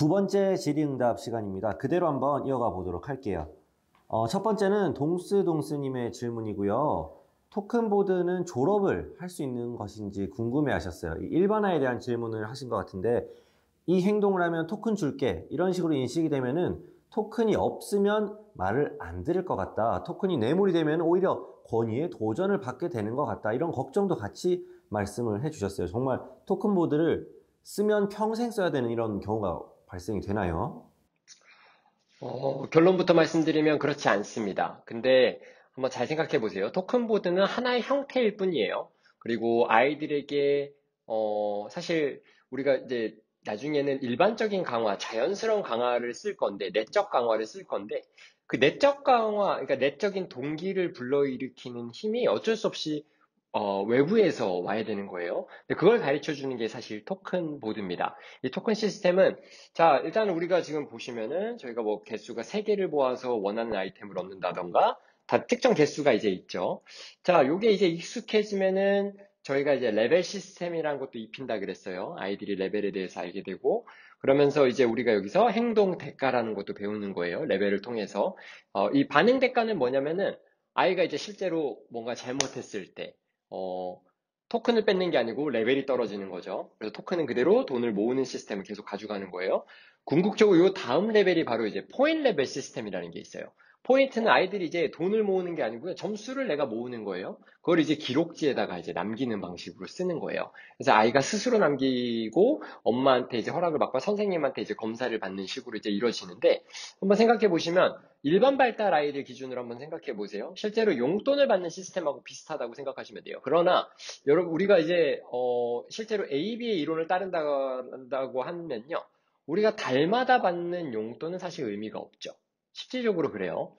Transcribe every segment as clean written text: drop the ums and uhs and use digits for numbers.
두 번째 질의응답 시간입니다. 그대로 한번 이어가 보도록 할게요. 첫 번째는 동스님의 질문이고요. 토큰보드는 졸업을 할 수 있는 것인지 궁금해 하셨어요. 일반화에 대한 질문을 하신 것 같은데, 이 행동을 하면 토큰 줄게, 이런 식으로 인식이 되면은 토큰이 없으면 말을 안 들을 것 같다. 토큰이 뇌물이 되면 오히려 권위에 도전을 받게 되는 것 같다. 이런 걱정도 같이 말씀을 해주셨어요. 정말 토큰보드를 쓰면 평생 써야 되는 이런 경우가 발생이 되나요? 결론부터 말씀드리면 그렇지 않습니다. 근데 한번 잘 생각해 보세요. 토큰보드는 하나의 형태일 뿐이에요. 그리고 아이들에게, 사실 우리가 이제 나중에는 일반적인 강화, 자연스러운 강화를 쓸 건데, 내적 강화를 쓸 건데, 그 내적 강화, 그러니까 내적인 동기를 불러일으키는 힘이 어쩔 수 없이 외부에서 와야 되는 거예요. 근데 그걸 가르쳐 주는 게 사실 토큰 보드입니다. 이 토큰 시스템은, 자, 일단 우리가 지금 보시면은 저희가 뭐 개수가 3개를 모아서 원하는 아이템을 얻는다던가, 다 특정 개수가 이제 있죠. 자, 요게 이제 익숙해지면은 저희가 이제 레벨 시스템이라는 것도 입힌다 그랬어요. 아이들이 레벨에 대해서 알게 되고, 그러면서 이제 우리가 여기서 행동 대가라는 것도 배우는 거예요. 레벨을 통해서. 이 반응 대가는 뭐냐면은 아이가 이제 실제로 뭔가 잘못했을 때, 토큰을 뺏는 게 아니고 레벨이 떨어지는 거죠. 그래서 토큰은 그대로 돈을 모으는 시스템을 계속 가져가는 거예요. 궁극적으로 이 다음 레벨이 바로 이제 포인트 레벨 시스템이라는 게 있어요. 포인트는 아이들이 이제 돈을 모으는 게 아니고요. 점수를 내가 모으는 거예요. 그걸 이제 기록지에다가 이제 남기는 방식으로 쓰는 거예요. 그래서 아이가 스스로 남기고 엄마한테 이제 허락을 받고 선생님한테 이제 검사를 받는 식으로 이제 이루어지는데, 한번 생각해 보시면 일반 발달 아이들 기준으로 한번 생각해 보세요. 실제로 용돈을 받는 시스템하고 비슷하다고 생각하시면 돼요. 그러나 여러분, 우리가 이제 실제로 AB의 이론을 따른다고 하면요, 우리가 달마다 받는 용돈은 사실 의미가 없죠. 실질적으로 그래요.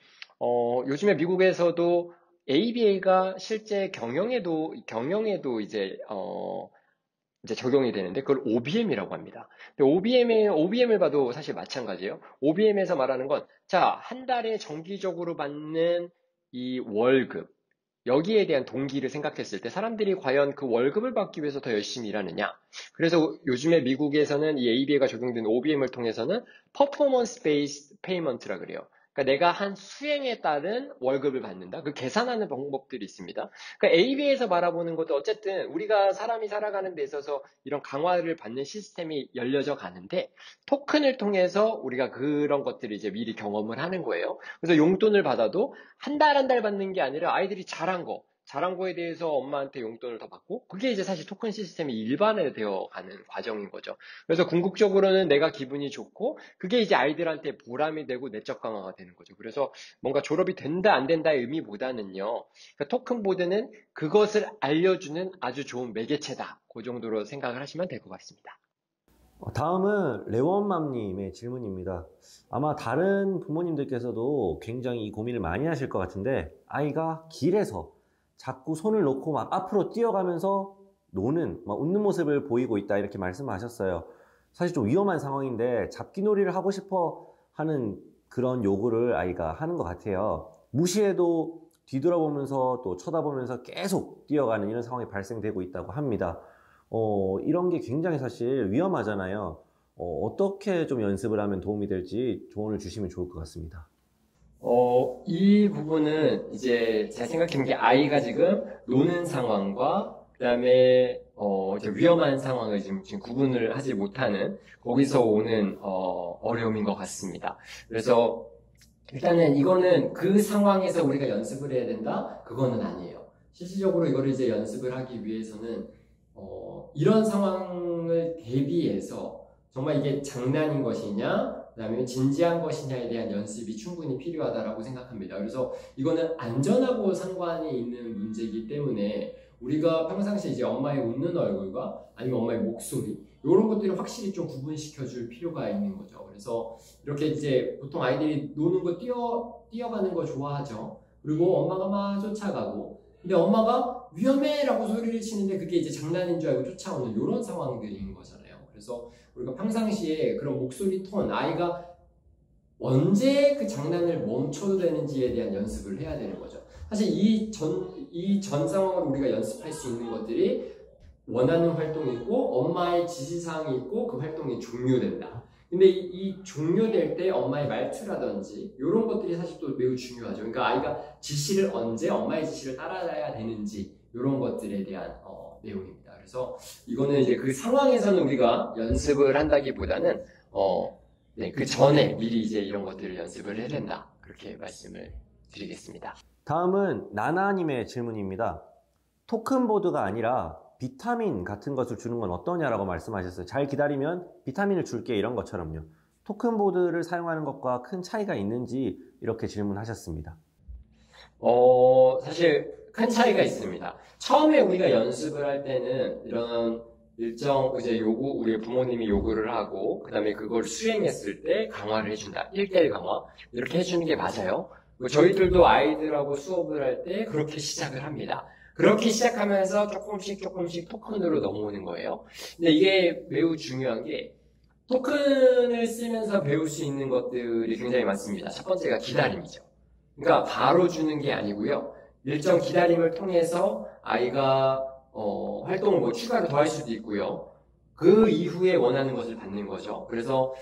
요즘에 미국에서도 ABA가 실제 경영에도 이제 적용이 되는데, 그걸 OBM이라고 합니다. 근데 OBM을 봐도 사실 마찬가지예요. OBM에서 말하는 건, 자, 한 달에 정기적으로 받는 이 월급, 여기에 대한 동기를 생각했을 때 사람들이 과연 그 월급을 받기 위해서 더 열심히 일하느냐. 그래서 요즘에 미국에서는 이 ABA가 적용된 OBM을 통해서는 Performance Based Payment라 그래요. 그러니까 내가 한 수행에 따른 월급을 받는다. 그 계산하는 방법들이 있습니다. 그러니까 ABA에서 바라보는 것도 어쨌든 우리가 사람이 살아가는 데 있어서 이런 강화를 받는 시스템이 열려져 가는데, 토큰을 통해서 우리가 그런 것들을 이제 미리 경험을 하는 거예요. 그래서 용돈을 받아도 한 달 한 달 받는 게 아니라 아이들이 잘한 거에 대해서 엄마한테 용돈을 더 받고, 그게 이제 사실 토큰 시스템이 일반화되어 가는 과정인 거죠. 그래서 궁극적으로는 내가 기분이 좋고, 그게 이제 아이들한테 보람이 되고 내적 강화가 되는 거죠. 그래서 뭔가 졸업이 된다 안 된다의 의미보다는요, 그러니까 토큰 보드는 그것을 알려주는 아주 좋은 매개체다. 그 정도로 생각을 하시면 될 것 같습니다. 다음은 레원맘님의 질문입니다. 아마 다른 부모님들께서도 굉장히 이 고민을 많이 하실 것 같은데, 아이가 길에서 자꾸 손을 놓고 막 앞으로 뛰어가면서 노는, 막 웃는 모습을 보이고 있다, 이렇게 말씀하셨어요. 사실 좀 위험한 상황인데 잡기놀이를 하고 싶어 하는 그런 요구를 아이가 하는 것 같아요. 무시해도 뒤돌아보면서 또 쳐다보면서 계속 뛰어가는 이런 상황이 발생되고 있다고 합니다. 이런 게 굉장히 사실 위험하잖아요. 어떻게 좀 연습을 하면 도움이 될지 조언을 주시면 좋을 것 같습니다. 이 부분은 이제 제가 생각하는 게 아이가 지금 노는 상황과 그다음에 이제 위험한 상황을 지금 구분을 하지 못하는, 거기서 오는 어려움인 것 같습니다. 그래서 일단은 이거는 그 상황에서 우리가 연습을 해야 된다? 그거는 아니에요. 실질적으로 이거를 이제 연습을 하기 위해서는 이런 상황을 대비해서 정말 이게 장난인 것이냐, 그 다음에 진지한 것이냐에 대한 연습이 충분히 필요하다라고 생각합니다. 그래서 이거는 안전하고 상관이 있는 문제이기 때문에 우리가 평상시에 이제 엄마의 웃는 얼굴과 아니면 엄마의 목소리, 이런 것들을 확실히 좀 구분시켜 줄 필요가 있는 거죠. 그래서 이렇게 이제 보통 아이들이 노는 거 뛰어가는 거 좋아하죠. 그리고 엄마가 막 쫓아가고, 근데 엄마가 위험해! 라고 소리를 치는데 그게 이제 장난인 줄 알고 쫓아오는 이런 상황들인 거잖아요. 그래서 우리가 평상시에 그런 목소리 톤, 아이가 언제 그 장난을 멈춰도 되는지에 대한 연습을 해야 되는 거죠. 사실 이 전 상황을 우리가 연습할 수 있는 것들이 원하는 활동이 있고 엄마의 지시사항이 있고 그 활동이 종료된다. 근데 이 종료될 때 엄마의 말투라든지 이런 것들이 사실 또 매우 중요하죠. 그러니까 아이가 지시를 언제 엄마의 지시를 따라야 되는지 이런 것들에 대한 내용입니다. 그래서 이거는 이제 그 상황에서는 우리가 연습을 한다기보다는 네, 그 전에 미리 이제 이런 것들을 연습을 해야 된다. 그렇게 말씀을 드리겠습니다. 다음은 나나님의 질문입니다. 토큰보드가 아니라 비타민 같은 것을 주는 건 어떠냐라고 말씀하셨어요. 잘 기다리면 비타민을 줄게 이런 것처럼요. 토큰보드를 사용하는 것과 큰 차이가 있는지 이렇게 질문하셨습니다. 사실 큰 차이가 있습니다. 처음에 우리가 연습을 할 때는 이런 일정 이제 우리 부모님이 요구를 하고 그다음에 그걸 수행했을 때 강화를 해준다. 1대1 강화 이렇게 해주는 게 맞아요. 저희들도 아이들하고 수업을 할 때 그렇게 시작을 합니다. 그렇게 시작하면서 조금씩 토큰으로 넘어오는 거예요. 근데 이게 매우 중요한 게 토큰을 쓰면서 배울 수 있는 것들이 굉장히 많습니다. 첫 번째가 기다림이죠. 그러니까 바로 주는 게 아니고요. 일정 기다림을 통해서 아이가 활동을 뭐 추가로 더 할 수도 있고요. 그 이후에 원하는 것을 받는 거죠. 그래서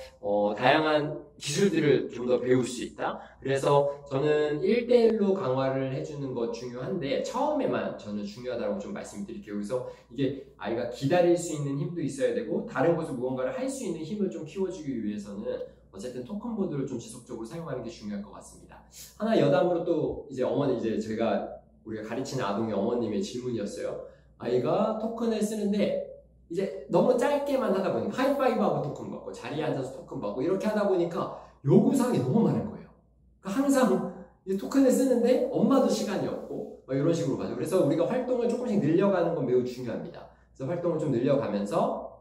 다양한 기술들을 좀 더 배울 수 있다. 그래서 저는 1대1로 강화를 해주는 것 중요한데 처음에만 저는 중요하다고 좀 말씀드릴게요. 그래서 이게 아이가 기다릴 수 있는 힘도 있어야 되고 다른 것을 무언가를 할 수 있는 힘을 좀 키워주기 위해서는 어쨌든 토큰보드를 좀 지속적으로 사용하는 게 중요할 것 같습니다. 하나 여담으로 또 이제 우리가 가르치는 아동의 어머님의 질문이었어요. 아이가 토큰을 쓰는데 이제 너무 짧게만 하다 보니까 하이파이브하고 토큰 받고 자리에 앉아서 토큰 받고 이렇게 하다 보니까 요구사항이 너무 많은 거예요. 그러니까 항상 토큰을 쓰는데 엄마도 시간이 없고 이런 식으로 가죠. 그래서 우리가 활동을 조금씩 늘려가는 건 매우 중요합니다. 그래서 활동을 좀 늘려가면서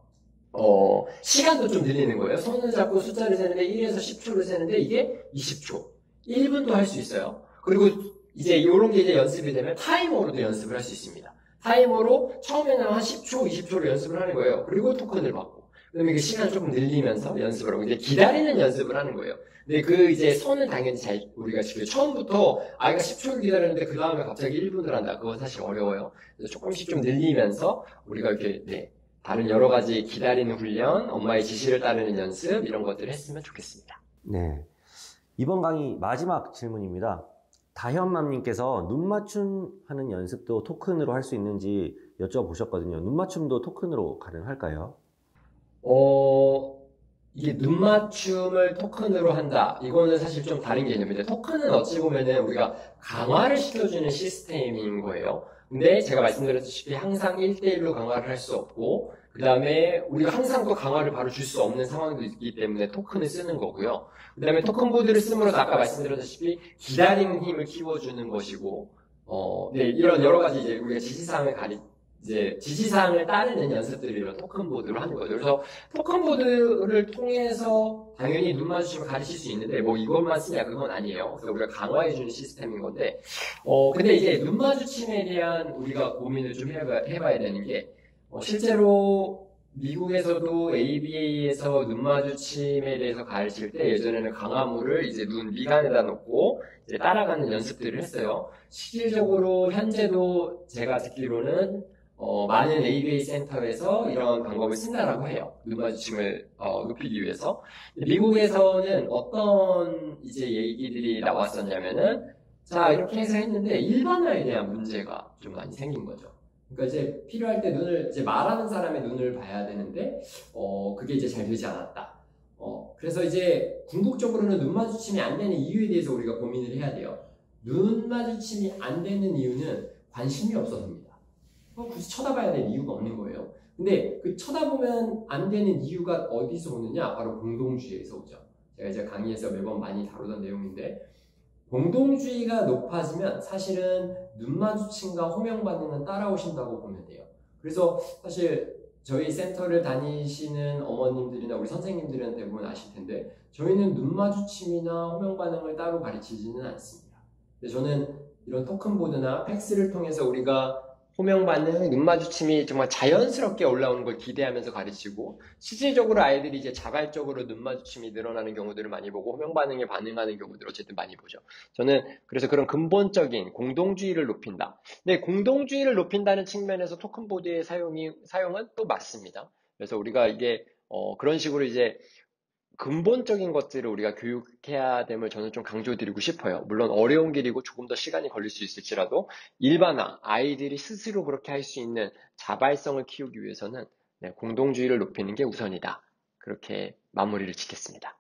시간도 좀 늘리는 거예요. 손을 잡고 숫자를 세는데 1에서 10초를 세는데 이게 20초, 1분도 할 수 있어요. 그리고 이제 이런 게 이제 연습이 되면 타이머로도 연습을 할 수 있습니다. 타이머로 처음에는 한 10초, 20초를 연습을 하는 거예요. 그리고 토큰을 받고. 그다음에 그 시간을 조금 늘리면서 연습을 하고 이제 기다리는 연습을 하는 거예요. 근데 그 이제 선은 당연히 우리가 지금 처음부터 아이가 10초를 기다렸는데 그 다음에 갑자기 1분을 한다. 그건 사실 어려워요. 그래서 조금씩 좀 늘리면서 우리가 이렇게 다른 여러 가지 기다리는 훈련, 엄마의 지시를 따르는 연습 이런 것들을 했으면 좋겠습니다. 네. 이번 강의 마지막 질문입니다. 다현맘님께서 눈맞춤 하는 연습도 토큰으로 할 수 있는지 여쭤보셨거든요. 눈맞춤도 토큰으로 가능할까요? 이게 눈맞춤을 토큰으로 한다. 이거는 사실 좀 다른 개념인데, 토큰은 어찌 보면은 우리가 강화를 시켜주는 시스템인 거예요. 근데 제가 말씀드렸다시피 항상 1대1로 강화를 할 수 없고, 그 다음에 우리가 항상 또 강화를 바로 줄 수 없는 상황도 있기 때문에 토큰을 쓰는 거고요. 그 다음에 토큰보드를 씀으로써 아까 말씀드렸다시피 기다리는 힘을 키워주는 것이고, 이런 여러 가지 이제 우리가 지시사항을 따르는 연습들을 이런 토큰보드로 하는 거죠. 그래서 토큰보드를 통해서 당연히 눈 마주치면 가르칠 수 있는데, 뭐 이것만 쓰냐, 그건 아니에요. 그래서 우리가 강화해주는 시스템인 건데, 근데 이제 눈 마주침에 대한 우리가 고민을 좀 해봐야 되는 게, 실제로 미국에서도 ABA에서 눈 마주침에 대해서 가르칠 때 예전에는 강화물을 이제 눈 미간에다 놓고 이제 따라가는 연습들을 했어요. 실질적으로 현재도 제가 듣기로는 많은 ABA 센터에서 이런 방법을 쓴다라고 해요. 눈 마주침을 높이기 위해서. 미국에서는 어떤 이제 얘기들이 나왔었냐면은 자 이렇게 해서 했는데 일반화에 대한 문제가 좀 많이 생긴 거죠. 그러니까 이제 필요할 때 이제 말하는 사람의 눈을 봐야 되는데, 그게 이제 잘 되지 않았다. 그래서 이제 궁극적으로는 눈 마주침이 안 되는 이유에 대해서 우리가 고민을 해야 돼요. 눈 마주침이 안 되는 이유는 관심이 없어서입니다. 굳이 쳐다봐야 될 이유가 없는 거예요. 근데 그 쳐다보면 안 되는 이유가 어디서 오느냐? 바로 공동주의에서 오죠. 제가 이제 강의에서 매번 많이 다루던 내용인데, 공동주의가 높아지면 사실은 눈 마주침과 호명 반응은 따라오신다고 보면 돼요. 그래서 사실 저희 센터를 다니시는 어머님들이나 우리 선생님들은 대부분 아실 텐데 저희는 눈 마주침이나 호명 반응을 따로 가르치지는 않습니다. 근데 저는 이런 토큰보드나 팩스를 통해서 우리가 호명 반응, 눈 마주침이 정말 자연스럽게 올라오는 걸 기대하면서 가르치고 실질적으로 아이들이 이제 자발적으로 눈 마주침이 늘어나는 경우들을 많이 보고 호명 반응에 반응하는 경우들을 어쨌든 많이 보죠. 저는 그래서 그런 근본적인 공동주의를 높인다. 근데 공동주의를 높인다는 측면에서 토큰보드의 사용은 또 맞습니다. 그래서 우리가 이게 그런 식으로 이제 근본적인 것들을 우리가 교육해야 됨을 저는 좀 강조드리고 싶어요. 물론 어려운 길이고 조금 더 시간이 걸릴 수 있을지라도 일반화, 아이들이 스스로 그렇게 할 수 있는 자발성을 키우기 위해서는 네, 공동주의를 높이는 게 우선이다. 그렇게 마무리를 짓겠습니다.